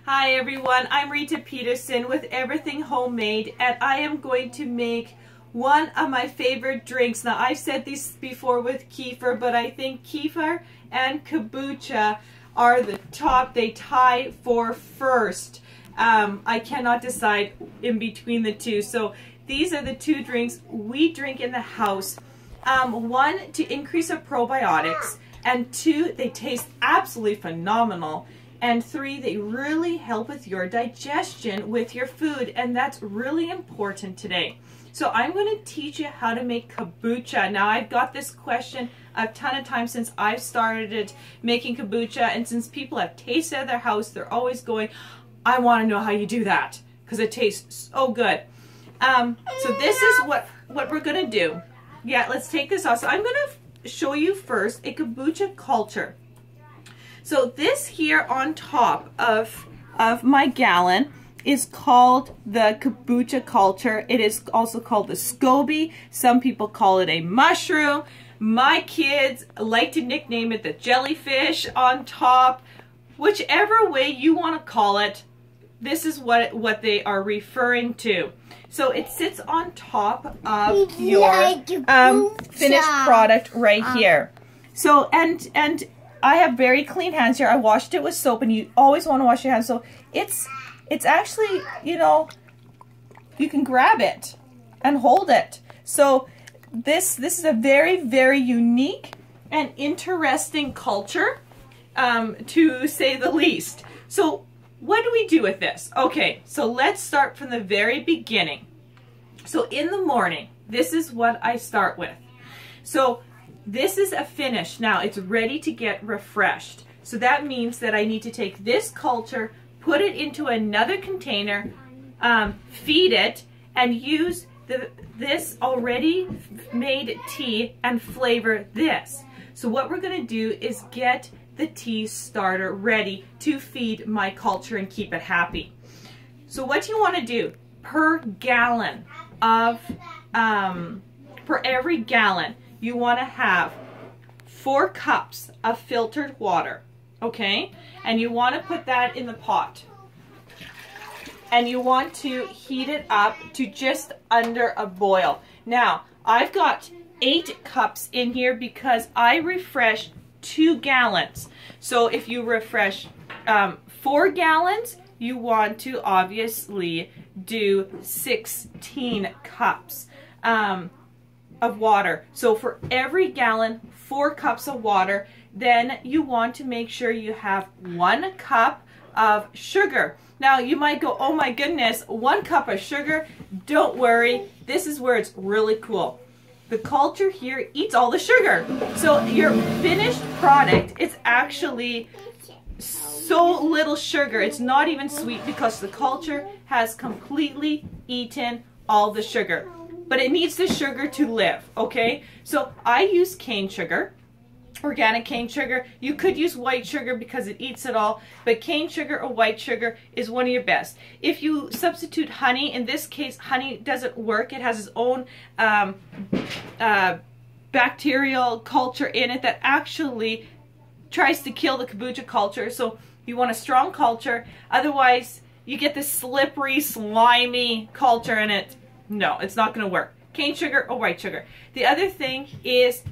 Hi everyone, I'm Rita Peterson with Everything Homemade, and I am going to make one of my favorite drinks. Now, I've said this before with kefir, but I think kefir and kombucha are the top. They tie for first. I cannot decide in between the two. So these are the two drinks we drink in the house. One, to increase our probiotics, and two, they taste absolutely phenomenal. And three, they really help with your digestion with your food, and that's really important today. So I'm going to teach you how to make kombucha. Now, I've got this question a ton of times since I've started making kombucha, and since people have tasted at their house, they're always going, I want to know how you do that, because it tastes so good. So this is what we're going to do. Yeah, let's take this off. So I'm going to show you first a Kombucha Culture. So this here on top of my gallon is called the Kombucha Culture. It is also called the SCOBY. Some people call it a mushroom. My kids like to nickname it the jellyfish on top. Whichever way you want to call it, this is what they are referring to. So it sits on top of your finished product right here. So, and I have very clean hands here. I washed it with soap, and you always want to wash your hands. So it's actually, you know, you can grab it and hold it. So this is a very, very unique and interesting culture, to say the least. So what do we do with this? Okay, so let's start from the very beginning. So in the morning, this is what I start with. So this is a finish. Now it's ready to get refreshed. So that means that I need to take this culture, put it into another container, feed it, and use this already made tea and flavor this. So what we're going to do is get the tea starter ready to feed my culture and keep it happy. So what you want to do, per gallon of, per every gallon, you want to have 4 cups of filtered water, okay? And you want to put that in the pot. And you want to heat it up to just under a boil. Now, I've got 8 cups in here because I refresh 2 gallons. So if you refresh 4 gallons, you want to obviously do 16 cups of water. So for every gallon, 4 cups of water. Then you want to make sure you have 1 cup of sugar. Now you might go, oh my goodness, 1 cup of sugar? Don't worry, this is where it's really cool. The culture here eats all the sugar. So your finished product is actually so little sugar. It's not even sweet because the culture has completely eaten all the sugar. But it needs the sugar to live, okay? So I use cane sugar, organic cane sugar. You could use white sugar because it eats it all, but cane sugar or white sugar is one of your best. If you substitute honey, in this case, honey doesn't work. It has its own bacterial culture in it that actually tries to kill the kombucha culture. So you want a strong culture. Otherwise, you get this slippery, slimy culture in it. No, it's not going to work. Cane sugar or white sugar. The other thing is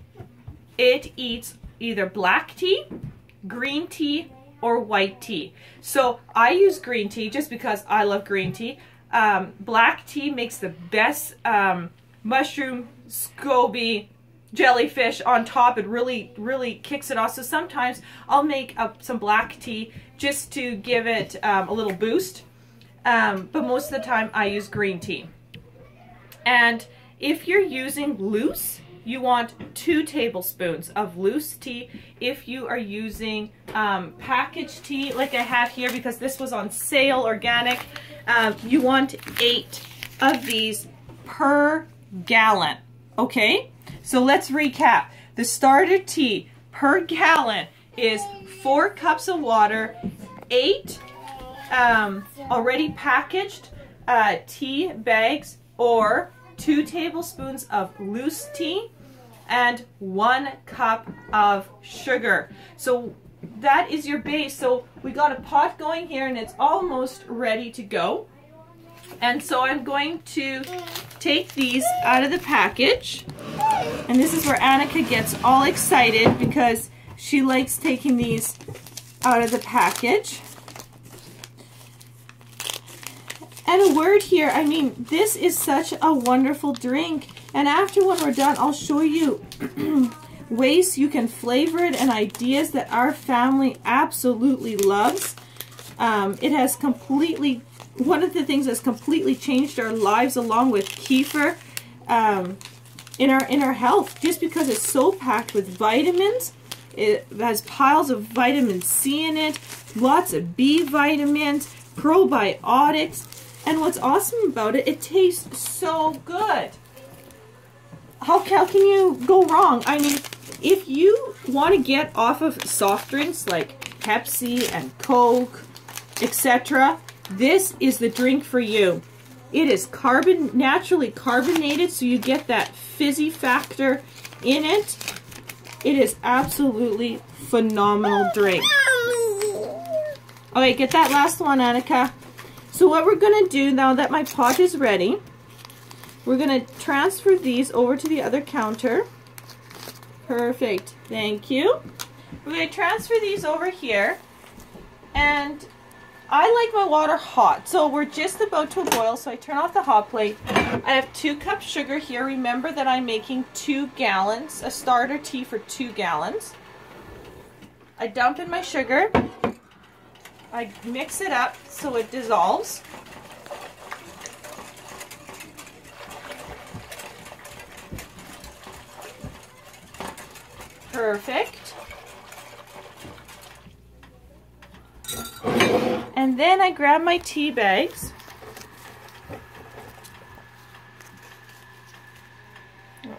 it eats either black tea, green tea, or white tea. So I use green tea just because I love green tea. Black tea makes the best mushroom, SCOBY, jellyfish on top. It really, really kicks it off. So sometimes I'll make some black tea just to give it a little boost. But most of the time I use green tea. And if you're using loose, you want 2 tablespoons of loose tea. If you are using packaged tea, like I have here because this was on sale, organic, you want 8 of these per gallon, okay? So let's recap. The starter tea per gallon is 4 cups of water, 8 already packaged tea bags, or 2 tablespoons of loose tea, and 1 cup of sugar. So that is your base. So we got a pot going here and it's almost ready to go. And so I'm going to take these out of the package. And this is where Annika gets all excited because she likes taking these out of the package. And a word here, I mean, this is such a wonderful drink. And after when we're done, I'll show you ways you can flavor it and ideas that our family absolutely loves. It has completely, one of the things that's completely changed our lives along with kefir in our health, just because it's so packed with vitamins. It has piles of vitamin C in it, lots of B vitamins, probiotics, and what's awesome about it, it tastes so good. How can you go wrong? I mean, if you want to get off of soft drinks like Pepsi and Coke, etc., this is the drink for you. It is naturally carbonated, so you get that fizzy factor in it. It is absolutely phenomenal drink. Okay, get that last one, Annika. So what we're going to do now that my pot is ready, we're going to transfer these over to the other counter. Perfect. Thank you. We're going to transfer these over here. And I like my water hot. So we're just about to boil, so I turn off the hot plate. I have 2 cups sugar here. Remember that I'm making 2 gallons, a starter tea for 2 gallons. I dump in my sugar. I mix it up so it dissolves. Perfect. And then I grab my tea bags.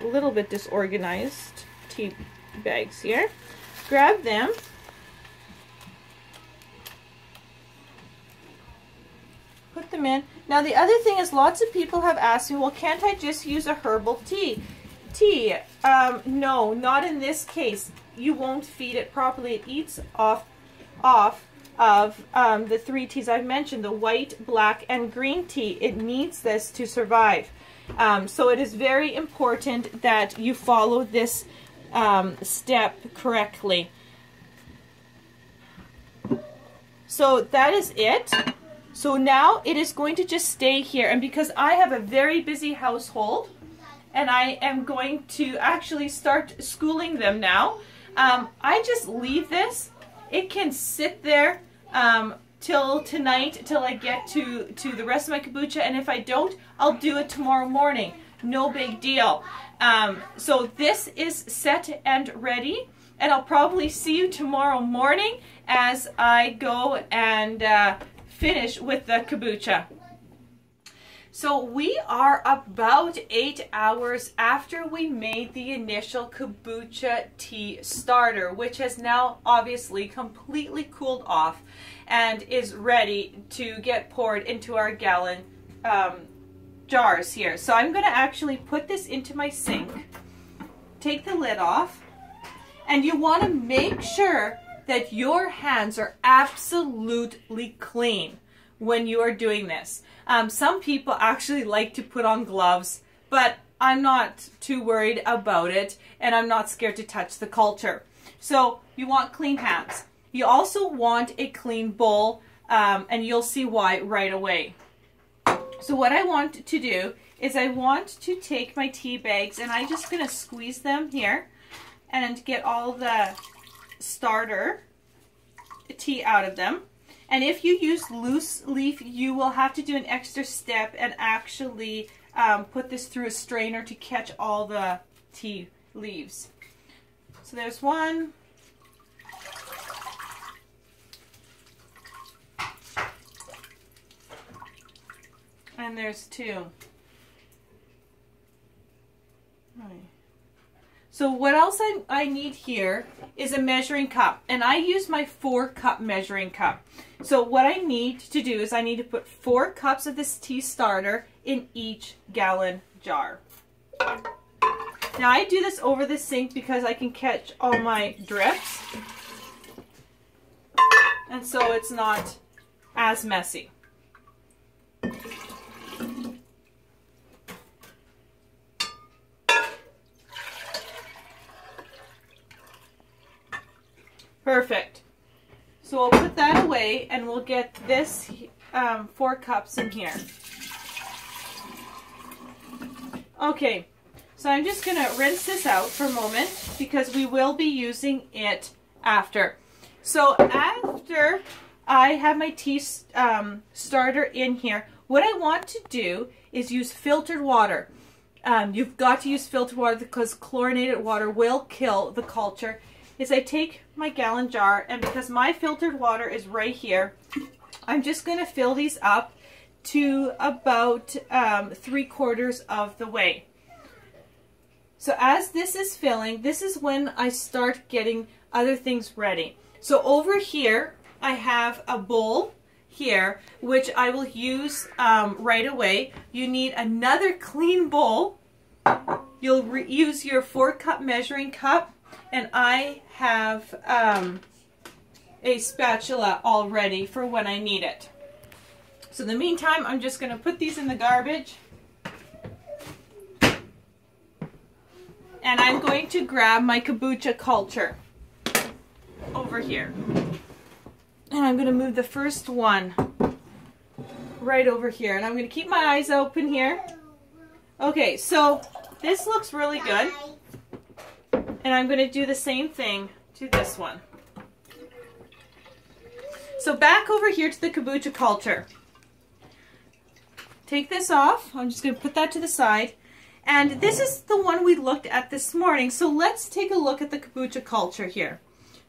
A little bit disorganized tea bags here. Grab them. Put them in. Now the other thing is, lots of people have asked me, well, can't I just use a herbal tea? No, not in this case. You won't feed it properly. It eats off of the 3 teas I've mentioned, the white, black, and green tea. It needs this to survive. So it is very important that you follow this step correctly. So that is it. So now it is going to just stay here. And because I have a very busy household, and I am going to actually start schooling them now, I just leave this. It can sit there till tonight, till I get to the rest of my kombucha, and if I don't, I'll do it tomorrow morning. No big deal. So this is set and ready, and I'll probably see you tomorrow morning as I go and finish with the kombucha. So we are about 8 hours after we made the initial kombucha tea starter, which has now obviously completely cooled off and is ready to get poured into our gallon jars here. So I'm going to actually put this into my sink, take the lid off, and you want to make sure that your hands are absolutely clean when you are doing this. Some people actually like to put on gloves, but I'm not too worried about it, and I'm not scared to touch the culture. So you want clean hands. You also want a clean bowl, and you'll see why right away. So what I want to do is I want to take my tea bags, and I'm just going to squeeze them here and get all the starter tea out of them. And if you use loose leaf, you will have to do an extra step and actually put this through a strainer to catch all the tea leaves. So there's one. And there's 2. Right. So what else I need here is a measuring cup, and I use my 4-cup measuring cup. So what I need to do is I need to put 4 cups of this tea starter in each gallon jar. Now I do this over the sink because I can catch all my drips. and so it's not as messy. Perfect. So we'll put that away and we'll get this 4 cups in here. Okay, so I'm just going to rinse this out for a moment because we will be using it after. So after I have my tea starter in here, what I want to do is use filtered water. You've got to use filtered water because chlorinated water will kill the culture. Is I take my gallon jar, and because my filtered water is right here, I'm just going to fill these up to about 3/4 of the way. So as this is filling, this is when I start getting other things ready. So over here, I have a bowl here, which I will use right away. You need another clean bowl. You'll use your 4-cup measuring cup, and I have a spatula all ready for when I need it. So in the meantime, I'm just going to put these in the garbage. And I'm going to grab my Kombucha Culture over here. And I'm going to move the first one right over here. And I'm going to keep my eyes open here. Okay, so this looks really good. And I'm going to do the same thing to this one. So back over here to the Kombucha Culture. Take this off. I'm just going to put that to the side. And this is the one we looked at this morning. So let's take a look at the Kombucha Culture here.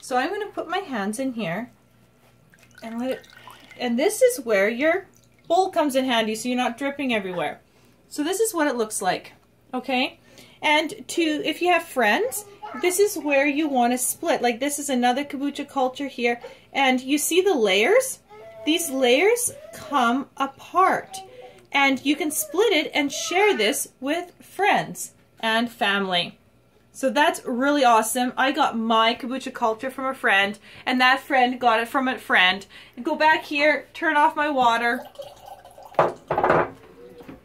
So I'm going to put my hands in here. And let it, and this is where your bowl comes in handy so you're not dripping everywhere. So this is what it looks like. Okay? And if you have friends, this is where you want to split. Like this is another Kombucha Culture here. And you see the layers? These layers come apart. And you can split it and share this with friends and family. So that's really awesome. I got my Kombucha Culture from a friend, and that friend got it from a friend. And go back here, turn off my water,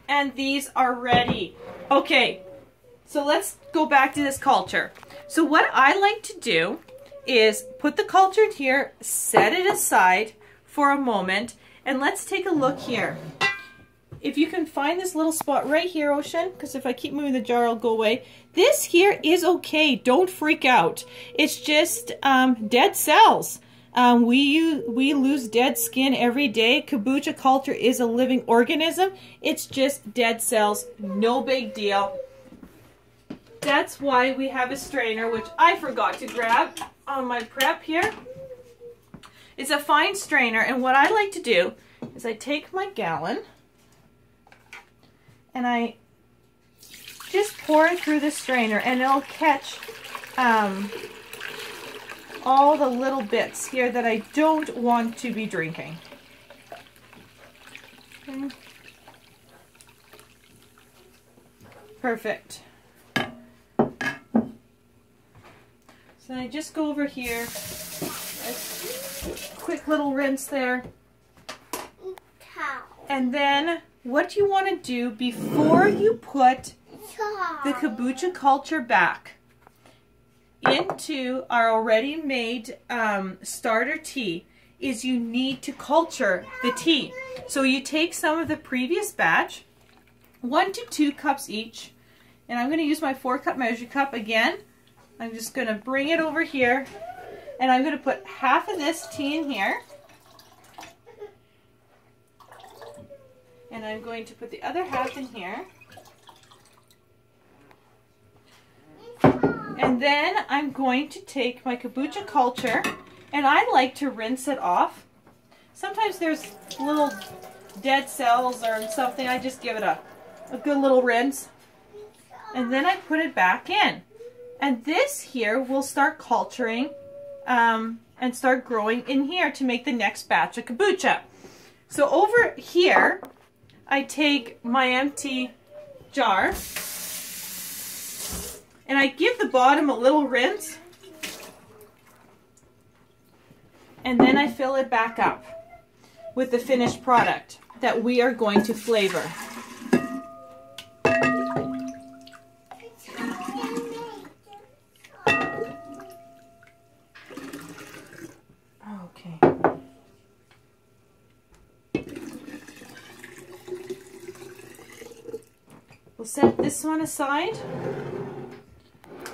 and these are ready. Okay, so let's go back to this culture. So what I like to do is put the culture in here, set it aside for a moment, and let's take a look here. If you can find this little spot right here, Ocean, because if I keep moving the jar, it'll go away. This here is okay. Don't freak out. It's just dead cells. We lose dead skin every day. Kombucha Culture is a living organism. It's just dead cells. No big deal. That's why we have a strainer, which I forgot to grab on my prep here. It's a fine strainer, and what I like to do is I take my gallon and I just pour it through the strainer, and it'll catch all the little bits here that I don't want to be drinking. Okay. Perfect. So I just go over here, a quick little rinse there, and then what you want to do before you put the Kombucha Culture back into our already made starter tea is you need to culture the tea. So you take some of the previous batch, 1 to 2 cups each, and I'm going to use my 4-cup measure cup again. I'm just going to bring it over here, and I'm going to put half of this tea in here. And I'm going to put the other half in here. And then I'm going to take my Kombucha Culture, and I like to rinse it off. Sometimes there's little dead cells or something. I just give it a good little rinse. And then I put it back in. And this here will start culturing and start growing in here to make the next batch of kombucha. So over here, I take my empty jar and I give the bottom a little rinse. and then I fill it back up with the finished product that we are going to flavor. Okay. We'll set this one aside,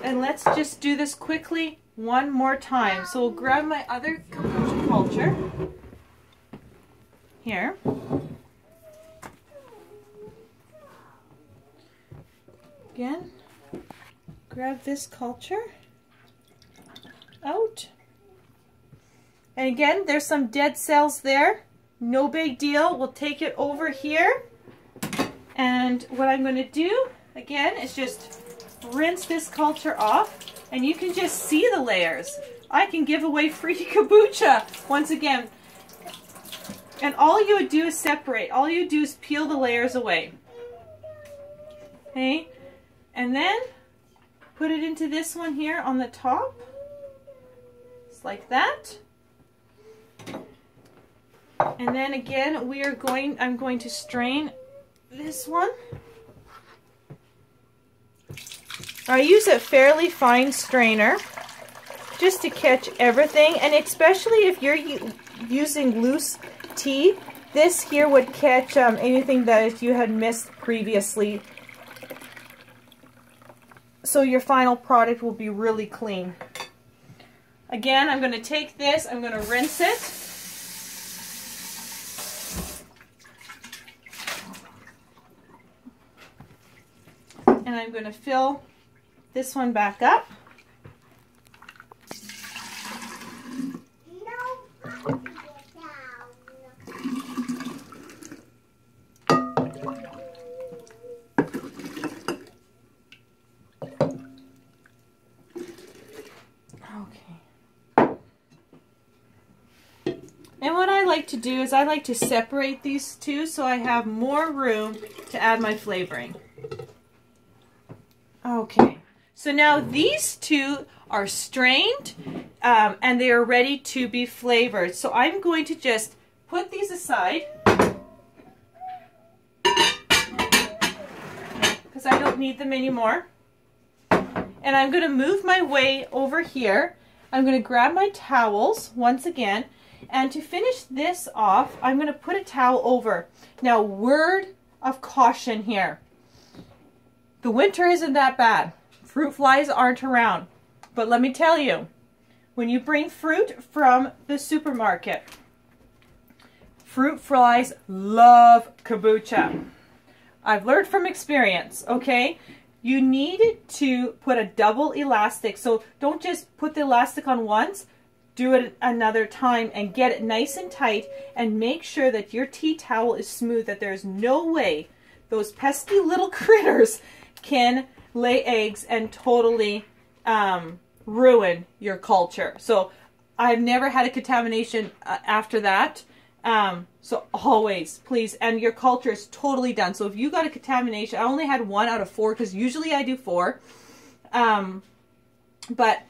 and let's just do this quickly one more time. So we'll grab my other Kombucha Culture here. Again, grab this culture out. And again, there's some dead cells there. No big deal. We'll take it over here. And what I'm going to do, again, is just rinse this culture off. And you can just see the layers. I can give away free kombucha once again. And all you would do is separate. All you do is peel the layers away. Okay? And then put it into this one here on the top. Just like that. And then again, I'm going to strain this one. I use a fairly fine strainer just to catch everything, and especially if you're using loose tea, this here would catch anything that you had missed previously. So your final product will be really clean. Again, I'm going to take this, I'm going to rinse it. And I'm going to fill this one back up. And what I like to do is I like to separate these two so I have more room to add my flavoring. Okay, so now these two are strained and they are ready to be flavored. So I'm going to just put these aside because I don't need them anymore. And I'm going to move my way over here. I'm going to grab my towels once again. And to finish this off, I'm going to put a towel over. Now, word of caution here. The winter isn't that bad. Fruit flies aren't around. But let me tell you, when you bring fruit from the supermarket, fruit flies love kombucha. I've learned from experience, okay? You need to put a double elastic. So don't just put the elastic on once. Do it another time and get it nice and tight, and make sure that your tea towel is smooth, that there's no way those pesky little critters can lay eggs and totally ruin your culture. So I've never had a contamination after that. So always, please, and your culture is totally done. So if you got a contamination, I only had 1 out of 4 because usually I do 4. But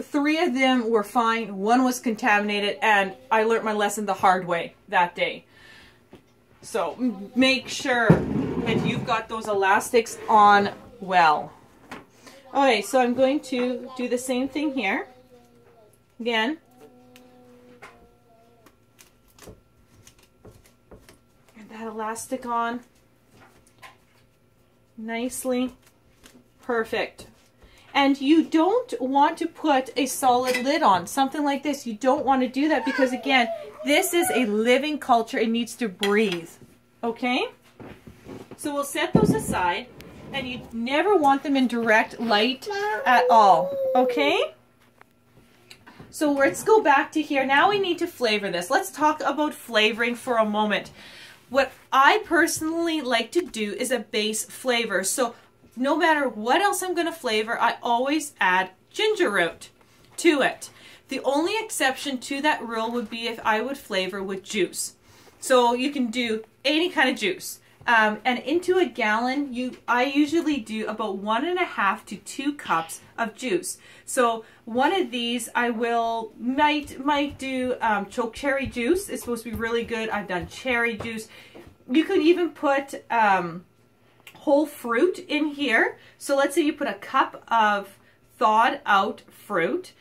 3 of them were fine, 1 was contaminated, and I learned my lesson the hard way that day. So make sure that you've got those elastics on well. Okay, so I'm going to do the same thing here. Again. Get that elastic on nicely. Perfect. And you don't want to put a solid lid on. Something like this, you don't want to do that because, again, this is a living culture. It needs to breathe. Okay? So we'll set those aside. And you never want them in direct light at all. Okay? So let's go back to here. Now we need to flavor this. Let's talk about flavoring for a moment. What I personally like to do is a base flavor. So no matter what else I'm going to flavor, I always add ginger root to it. The only exception to that rule would be if I would flavor with juice. So you can do any kind of juice. And into a gallon, I usually do about 1.5 to 2 cups of juice. So one of these I might do choke cherry juice. It's supposed to be really good. I've done cherry juice. You could even put whole fruit in here. So let's say you put a cup of thawed out fruit.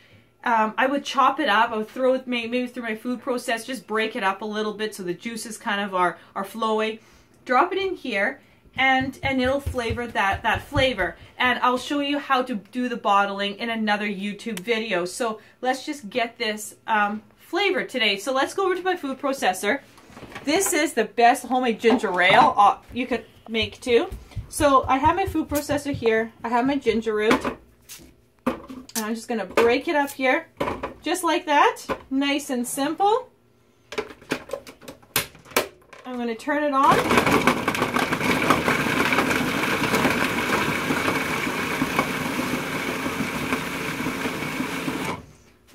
I would chop it up. I would throw it maybe through my food processor, just break it up a little bit so the juices kind of are flowing. Drop it in here, and it'll flavor that flavor. And I'll show you how to do the bottling in another YouTube video. So let's just get this flavor today. So let's go over to my food processor. This is the best homemade ginger ale you could make too. So I have my food processor here. I have my ginger root. And I'm just going to break it up here, just like that. Nice and simple. I'm going to turn it on.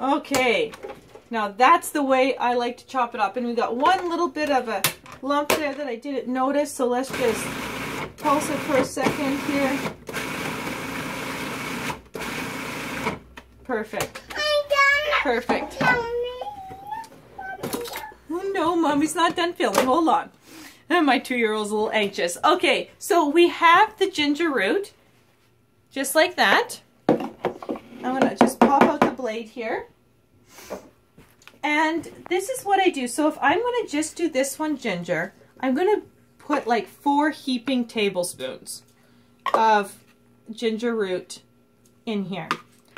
Okay, now that's the way I like to chop it up. And we got one little bit of a lump there that I didn't notice, so let's just pulse it for a second here. Perfect. Perfect. Oh no, Mommy's not done filming. Hold on. And my 2-year-old's a little anxious. Okay, so we have the ginger root, just like that. I'm going to just pop out the blade here. And this is what I do. So if I'm going to just do this one ginger, I'm going to put like 4 heaping tablespoons of ginger root in here.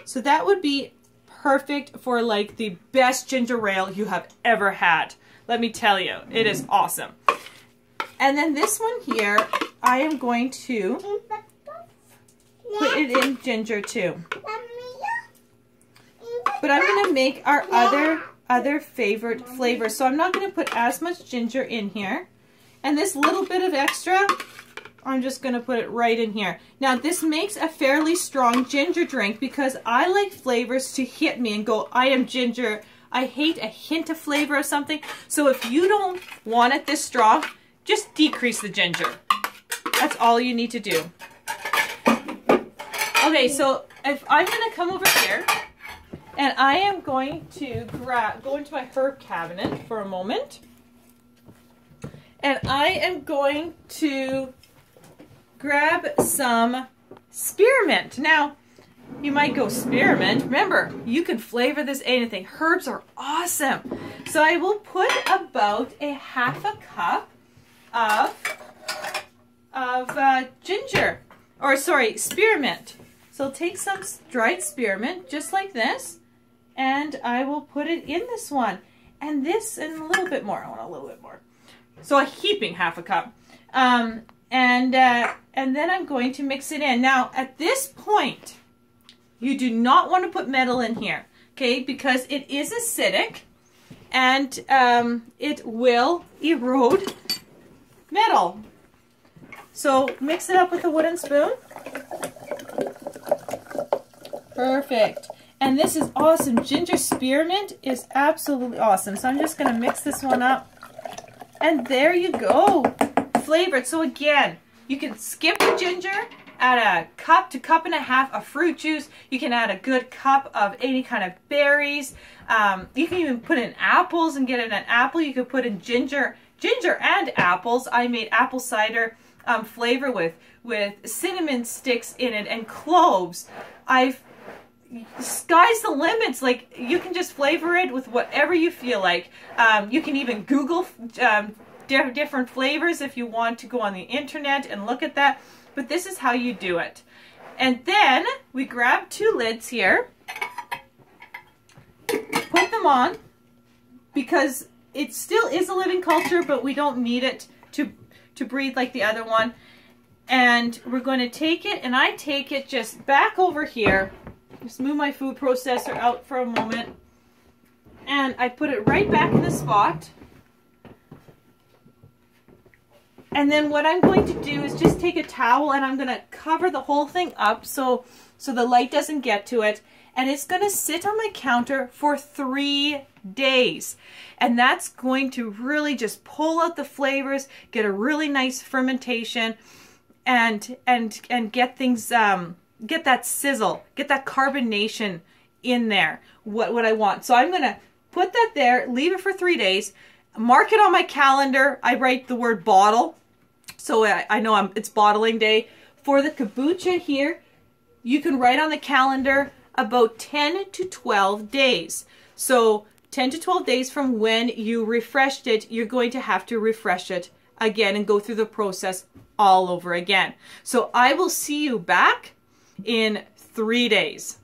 So that would be perfect for like the best ginger ale you have ever had. Let me tell you, it is awesome. And then this one here, I am going to put it in ginger too. But I'm going to make our other favorite flavor. So I'm not going to put as much ginger in here. And this little bit of extra, I'm just going to put it right in here. Now this makes a fairly strong ginger drink because I like flavors to hit me and go, I am ginger. I hate a hint of flavor or something. So if you don't want it this strong, just decrease the ginger. That's all you need to do. Okay, so if I'm going to come over here and I am going to go into my herb cabinet for a moment. And I am going to grab some spearmint. Now, you might go spearmint. Remember, you can flavor this anything. Herbs are awesome. So I will put about a 1/2 cup of ginger, or sorry, spearmint. So take some dried spearmint, just like this, and I will put it in this one. And this, and a little bit more. I want a little bit more. So a heaping 1/2 cup. And then I'm going to mix it in. Now, at this point, you do not want to put metal in here, okay? Because it is acidic, and it will erode metal. So mix it up with a wooden spoon. Perfect. And this is awesome. Ginger spearmint is absolutely awesome. So I'm just going to mix this one up. And there you go. Flavored. So again, you can skip the ginger, add a cup to 1.5 cups of fruit juice. You can add a good cup of any kind of berries. You can even put in apples and get it an apple. You could put in ginger and apples. I made apple cider flavor with cinnamon sticks in it and cloves. Sky's the limits. Like, you can just flavor it with whatever you feel like. You can even Google different flavors if you want to go on the internet and look at that. But this is how you do it. And then we grab 2 lids here, put them on, because it still is a living culture, but we don't need it to breathe like the other one. And we're going to take it, and I take it just back over here. Just move my food processor out for a moment. And I put it right back in the spot. And then what I'm going to do is just take a towel and I'm going to cover the whole thing up so the light doesn't get to it. and it's going to sit on my counter for 3 days. And that's going to really just pull out the flavors, get a really nice fermentation, and get things, get that sizzle, get that carbonation in there, what I want. So I'm going to put that there, leave it for 3 days, mark it on my calendar. I write the word bottle, so I know it's bottling day. For the kombucha here, you can write on the calendar about 10 to 12 days. So 10 to 12 days from when you refreshed it, you're going to have to refresh it again and go through the process all over again. So I will see you back in 3 days.